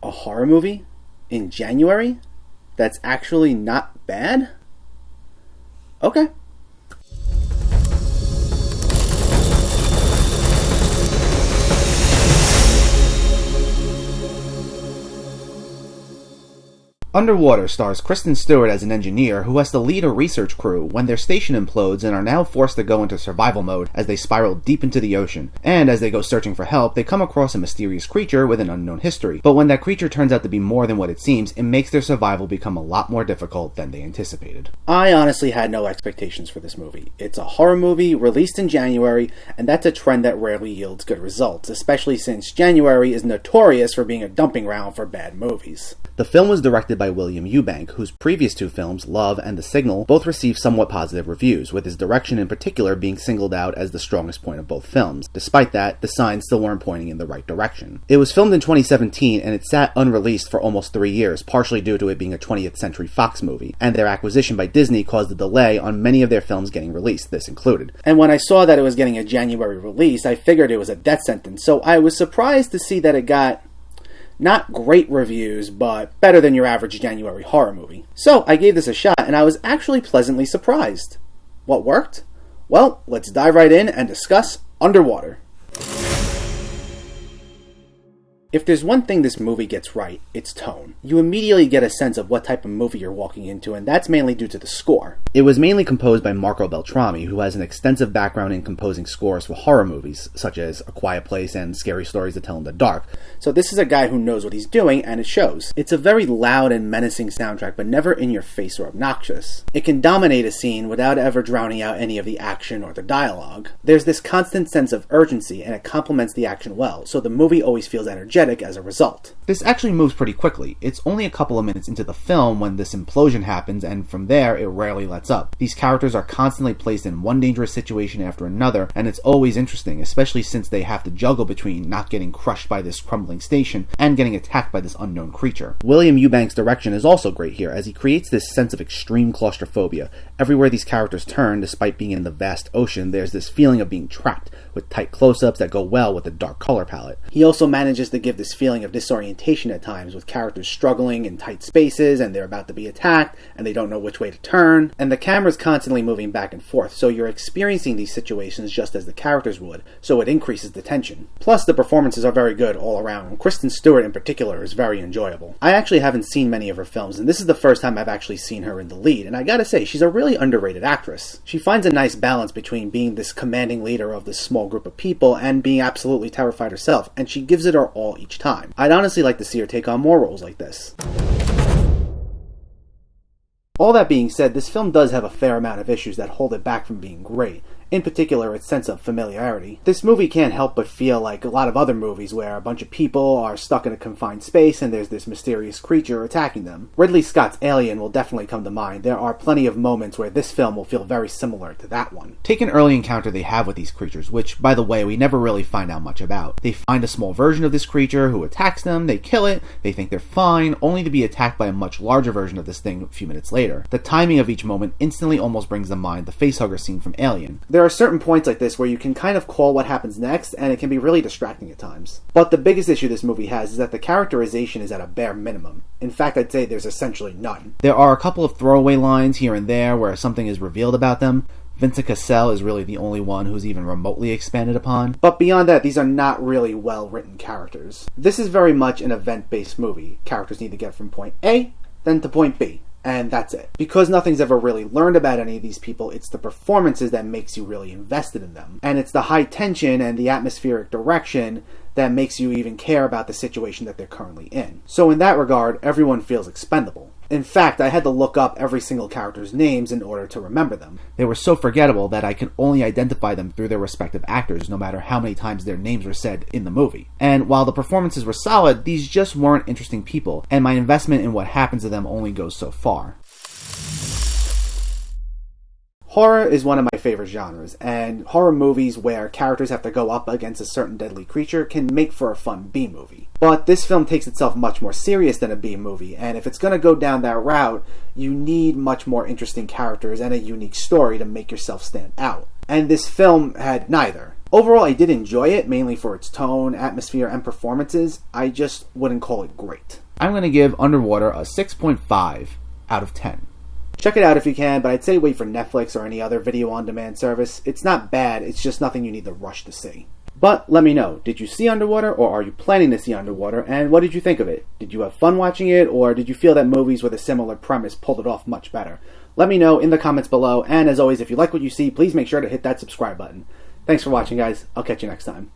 A horror movie in January that's actually not bad? Okay. Underwater stars Kristen Stewart as an engineer who has to lead a research crew when their station implodes and are now forced to go into survival mode as they spiral deep into the ocean. And as they go searching for help, they come across a mysterious creature with an unknown history. But when that creature turns out to be more than what it seems, it makes their survival become a lot more difficult than they anticipated. I honestly had no expectations for this movie. It's a horror movie released in January, and that's a trend that rarely yields good results, especially since January is notorious for being a dumping ground for bad movies. The film was directed by William Eubank, whose previous two films, Love and The Signal, both received somewhat positive reviews, with his direction in particular being singled out as the strongest point of both films. Despite that, the signs still weren't pointing in the right direction. It was filmed in 2017, and it sat unreleased for almost 3 years, partially due to it being a 20th Century Fox movie, and their acquisition by Disney caused a delay on many of their films getting released, this included. And when I saw that it was getting a January release, I figured it was a death sentence, so I was surprised to see that it got not great reviews, but better than your average January horror movie. So I gave this a shot, and I was actually pleasantly surprised. What worked? Well, let's dive right in and discuss Underwater. If there's one thing this movie gets right, it's tone. You immediately get a sense of what type of movie you're walking into, and that's mainly due to the score. It was mainly composed by Marco Beltrami, who has an extensive background in composing scores for horror movies, such as A Quiet Place and Scary Stories to Tell in the Dark. So this is a guy who knows what he's doing, and it shows. It's a very loud and menacing soundtrack, but never in your face or obnoxious. It can dominate a scene without ever drowning out any of the action or the dialogue. There's this constant sense of urgency, and it complements the action well, so the movie always feels energetic as a result. This actually moves pretty quickly. It's only a couple of minutes into the film when this implosion happens, and from there it rarely lets up. These characters are constantly placed in one dangerous situation after another, and it's always interesting, especially since they have to juggle between not getting crushed by this crumbling station and getting attacked by this unknown creature. William Eubank's direction is also great here, as he creates this sense of extreme claustrophobia. Everywhere these characters turn, despite being in the vast ocean, there's this feeling of being trapped, with tight close-ups that go well with the dark color palette. He also manages to give this feeling of disorientation at times, with characters struggling in tight spaces and they're about to be attacked and they don't know which way to turn, and the camera's constantly moving back and forth, so you're experiencing these situations just as the characters would, so it increases the tension. Plus, the performances are very good all around, and Kristen Stewart in particular is very enjoyable. I actually haven't seen many of her films, and this is the first time I've actually seen her in the lead, and I gotta say, she's a really underrated actress. She finds a nice balance between being this commanding leader of this small group of people and being absolutely terrified herself, and she gives it her all each time. I'd honestly like to see her take on more roles like this. All that being said, this film does have a fair amount of issues that hold it back from being great. In particular, its sense of familiarity. This movie can't help but feel like a lot of other movies where a bunch of people are stuck in a confined space and there's this mysterious creature attacking them. Ridley Scott's Alien will definitely come to mind. There are plenty of moments where this film will feel very similar to that one. Take an early encounter they have with these creatures, which, by the way, we never really find out much about. They find a small version of this creature who attacks them, they kill it, they think they're fine, only to be attacked by a much larger version of this thing a few minutes later. The timing of each moment instantly almost brings to mind the facehugger scene from Alien. There are certain points like this where you can kind of call what happens next, and it can be really distracting at times. But the biggest issue this movie has is that the characterization is at a bare minimum. In fact, I'd say there's essentially none. There are a couple of throwaway lines here and there where something is revealed about them. Vincent Cassel is really the only one who's even remotely expanded upon. But beyond that, these are not really well-written characters. This is very much an event-based movie. Characters need to get from point A, then to point B. And that's it. Because nothing's ever really learned about any of these people, it's the performances that makes you really invested in them. And it's the high tension and the atmospheric direction that makes you even care about the situation that they're currently in. So in that regard, everyone feels expendable. In fact, I had to look up every single character's names in order to remember them. They were so forgettable that I can only identify them through their respective actors, no matter how many times their names were said in the movie. And while the performances were solid, these just weren't interesting people, and my investment in what happens to them only goes so far. Horror is one of my favorite genres, and horror movies where characters have to go up against a certain deadly creature can make for a fun B-movie. But this film takes itself much more serious than a B-movie, and if it's going to go down that route, you need much more interesting characters and a unique story to make yourself stand out. And this film had neither. Overall, I did enjoy it, mainly for its tone, atmosphere, and performances. I just wouldn't call it great. I'm going to give Underwater a 6.5 out of 10. Check it out if you can, but I'd say wait for Netflix or any other video-on-demand service. It's not bad, it's just nothing you need to rush to see. But let me know, did you see Underwater, or are you planning to see Underwater, and what did you think of it? Did you have fun watching it, or did you feel that movies with a similar premise pulled it off much better? Let me know in the comments below, and as always, if you like what you see, please make sure to hit that subscribe button. Thanks for watching, guys. I'll catch you next time.